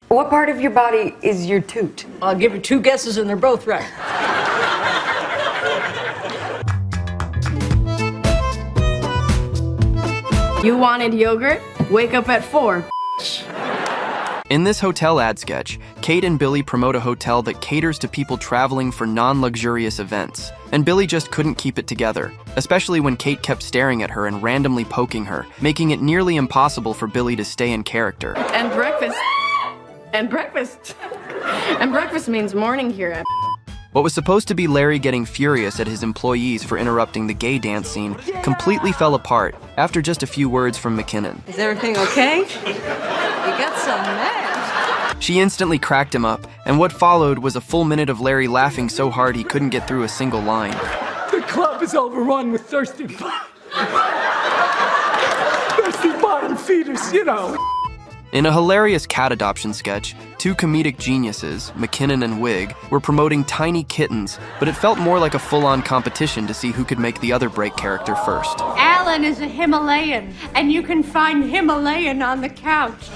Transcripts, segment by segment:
What part of your body is your toot? I'll give you two guesses and they're both right. You wanted yogurt? Wake up at 4. In this hotel ad sketch, Kate and Billy promote a hotel that caters to people traveling for non-luxurious events. And Billy just couldn't keep it together, especially when Kate kept staring at her and randomly poking her, making it nearly impossible for Billy to stay in character. And breakfast. And breakfast. And breakfast means morning here. What was supposed to be Larry getting furious at his employees for interrupting the gay dance scene completely fell apart after just a few words from McKinnon. Is everything okay? You got some mad. She instantly cracked him up, and what followed was a full minute of Larry laughing so hard he couldn't get through a single line. The club is overrun with thirsty bottom feeders, you know. In a hilarious cat adoption sketch, two comedic geniuses, McKinnon and Wig, were promoting tiny kittens, but it felt more like a full-on competition to see who could make the other break character first. Alan is a Himalayan, and you can find Himalayan on the couch.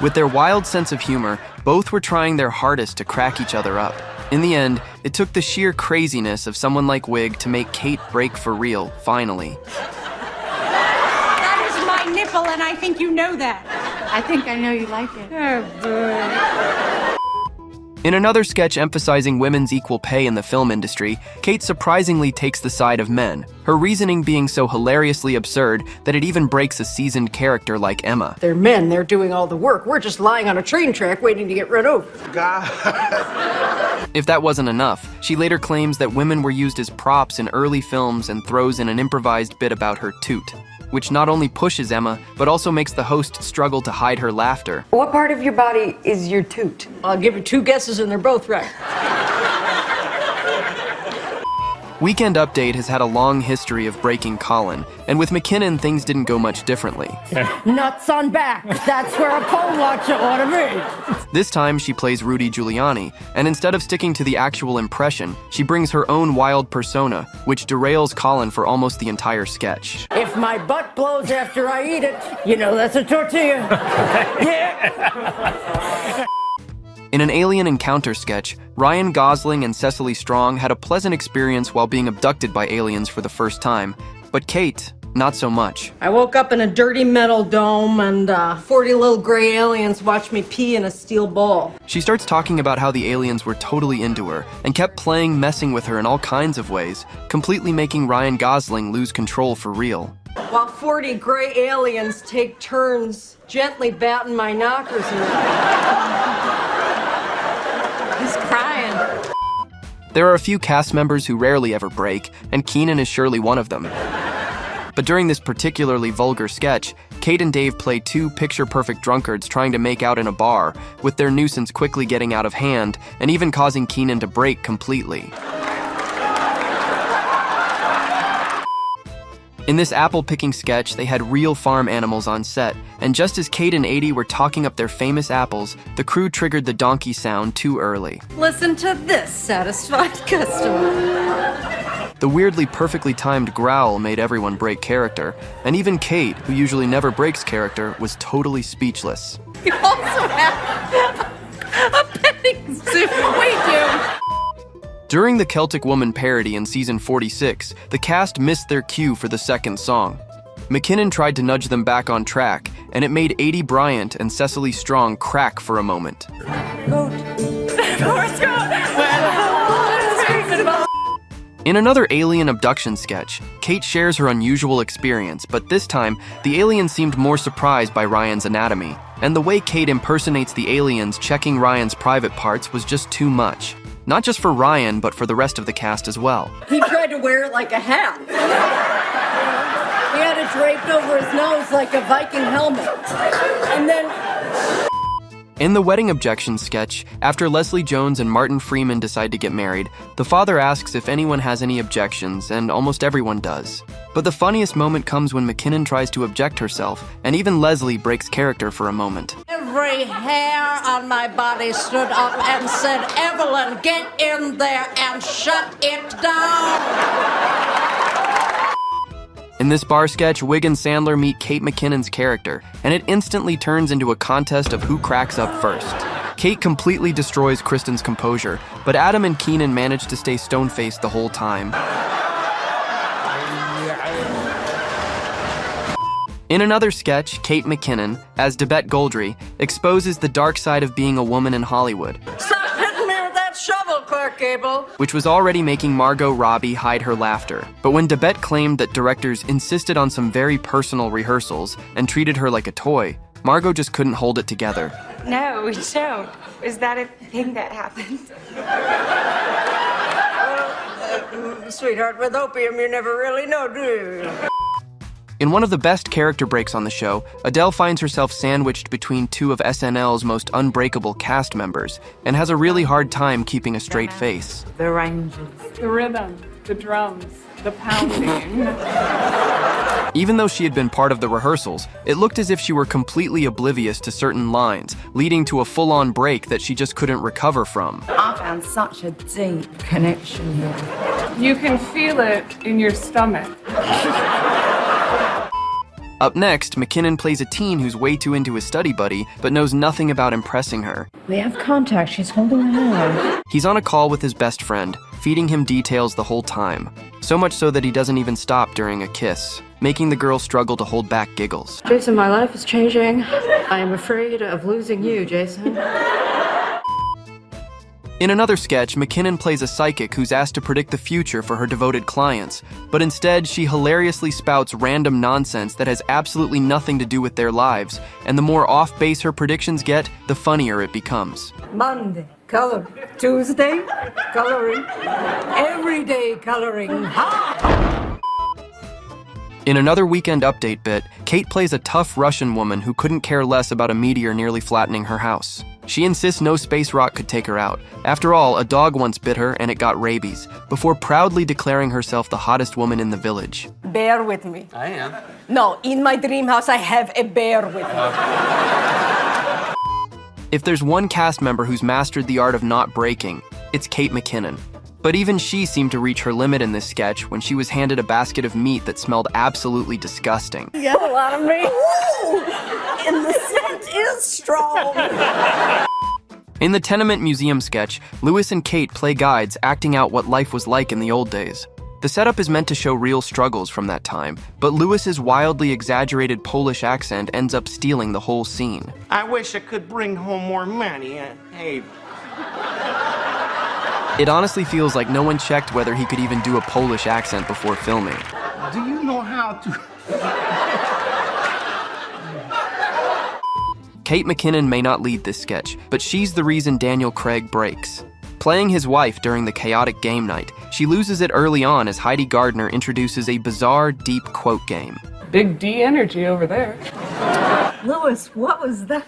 With their wild sense of humor, both were trying their hardest to crack each other up. In the end, it took the sheer craziness of someone like Wig to make Kate break for real, finally. That is my nipple, and I think you know that. I think I know you like it. Oh, boy. In another sketch emphasizing women's equal pay in the film industry, Kate surprisingly takes the side of men, her reasoning being so hilariously absurd that it even breaks a seasoned character like Emma. They're men, they're doing all the work. We're just lying on a train track waiting to get run over. If that wasn't enough, she later claims that women were used as props in early films and throws in an improvised bit about her toot, which not only pushes Emma, but also makes the host struggle to hide her laughter. What part of your body is your toot? I'll give you two guesses and they're both right. Weekend Update has had a long history of breaking Colin, and with McKinnon, things didn't go much differently. Nuts on back. That's where a pole watcher ought to be. This time, she plays Rudy Giuliani, and instead of sticking to the actual impression, she brings her own wild persona, which derails Colin for almost the entire sketch. If my butt blows after I eat it, you know that's a tortilla. Yeah. In an alien encounter sketch, Ryan Gosling and Cecily Strong had a pleasant experience while being abducted by aliens for the first time, but Kate, not so much. I woke up in a dirty metal dome and 40 little gray aliens watched me pee in a steel bowl. She starts talking about how the aliens were totally into her and kept messing with her in all kinds of ways, completely making Ryan Gosling lose control for real. While 40 gray aliens take turns gently batting my knockers around. He's crying. There are a few cast members who rarely ever break, and Keenan is surely one of them. But during this particularly vulgar sketch, Kate and Dave play two picture-perfect drunkards trying to make out in a bar, with their nuisance quickly getting out of hand and even causing Keenan to break completely. In this apple-picking sketch, they had real farm animals on set, and just as Kate and Adie were talking up their famous apples, the crew triggered the donkey sound too early. Listen to this satisfied customer. The weirdly perfectly timed growl made everyone break character, and even Kate, who usually never breaks character, was totally speechless. You also have a petting zoo. We do. During the Celtic Woman parody in season 46, the cast missed their cue for the second song. McKinnon tried to nudge them back on track, and it made Adie Bryant and Cecily Strong crack for a moment. In another alien abduction sketch, Kate shares her unusual experience, but this time, the alien seemed more surprised by Ryan's anatomy, and the way Kate impersonates the aliens checking Ryan's private parts was just too much. Not just for Ryan, but for the rest of the cast as well. He tried to wear it like a hat. He had it draped over his nose like a Viking helmet. And then... In the wedding objections sketch, after Leslie Jones and Martin Freeman decide to get married, the father asks if anyone has any objections, and almost everyone does. But the funniest moment comes when McKinnon tries to object herself, and even Leslie breaks character for a moment. Every hair on my body stood up and said, Evelyn, get in there and shut it down. In this bar sketch, Wig and Sandler meet Kate McKinnon's character, and it instantly turns into a contest of who cracks up first. Kate completely destroys Kristen's composure, but Adam and Keenan manage to stay stone-faced the whole time. In another sketch, Kate McKinnon, as Debette Goldry, exposes the dark side of being a woman in Hollywood, Stop hitting me with that shovel, Clark Gable. which was already making Margot Robbie hide her laughter. But when Debette claimed that directors insisted on some very personal rehearsals and treated her like a toy, Margot just couldn't hold it together. No, we don't. Is that a thing that happens? Sweetheart, with opium you never really know, do you? In one of the best character breaks on the show, Adele finds herself sandwiched between two of SNL's most unbreakable cast members and has a really hard time keeping a straight face. The ranges. The rhythm, the drums, the pounding. Even though she had been part of the rehearsals, it looked as if she were completely oblivious to certain lines, leading to a full-on break that she just couldn't recover from. I found such a deep connection here. You can feel it in your stomach. Up next, McKinnon plays a teen who's way too into his study buddy, but knows nothing about impressing her. We have contact. She's holding her hand. He's on a call with his best friend, feeding him details the whole time. So much so that he doesn't even stop during a kiss, making the girl struggle to hold back giggles. Jason, my life is changing. I am afraid of losing you, Jason. In another sketch, McKinnon plays a psychic who's asked to predict the future for her devoted clients, but instead she hilariously spouts random nonsense that has absolutely nothing to do with their lives, and the more off-base her predictions get, the funnier it becomes. Monday, coloring. Tuesday, coloring. Every day coloring. Ha! In another Weekend Update bit, Kate plays a tough Russian woman who couldn't care less about a meteor nearly flattening her house. She insists no space rock could take her out. After all, a dog once bit her and it got rabies, before proudly declaring herself the hottest woman in the village. Bear with me. I am. No, in my dream house I have a bear with me. If there's one cast member who's mastered the art of not breaking, it's Kate McKinnon. But even she seemed to reach her limit in this sketch when she was handed a basket of meat that smelled absolutely disgusting. You got a lot of me. And the scent is strong. In the Tenement Museum sketch, Lewis and Kate play guides acting out what life was like in the old days. The setup is meant to show real struggles from that time, but Lewis's wildly exaggerated Polish accent ends up stealing the whole scene. I wish I could bring home more money. Hey, It honestly feels like no one checked whether he could even do a Polish accent before filming. do you know how to... Kate McKinnon may not lead this sketch, but she's the reason Daniel Craig breaks. Playing his wife during the chaotic game night, she loses it early on as Heidi Gardner introduces a bizarre, deep quote game. Big D energy over there. Louis, what was that?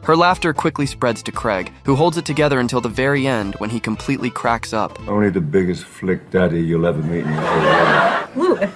Her laughter quickly spreads to Craig, who holds it together until the very end when he completely cracks up. Only the biggest flick daddy you'll ever meet in your whole life. Louis.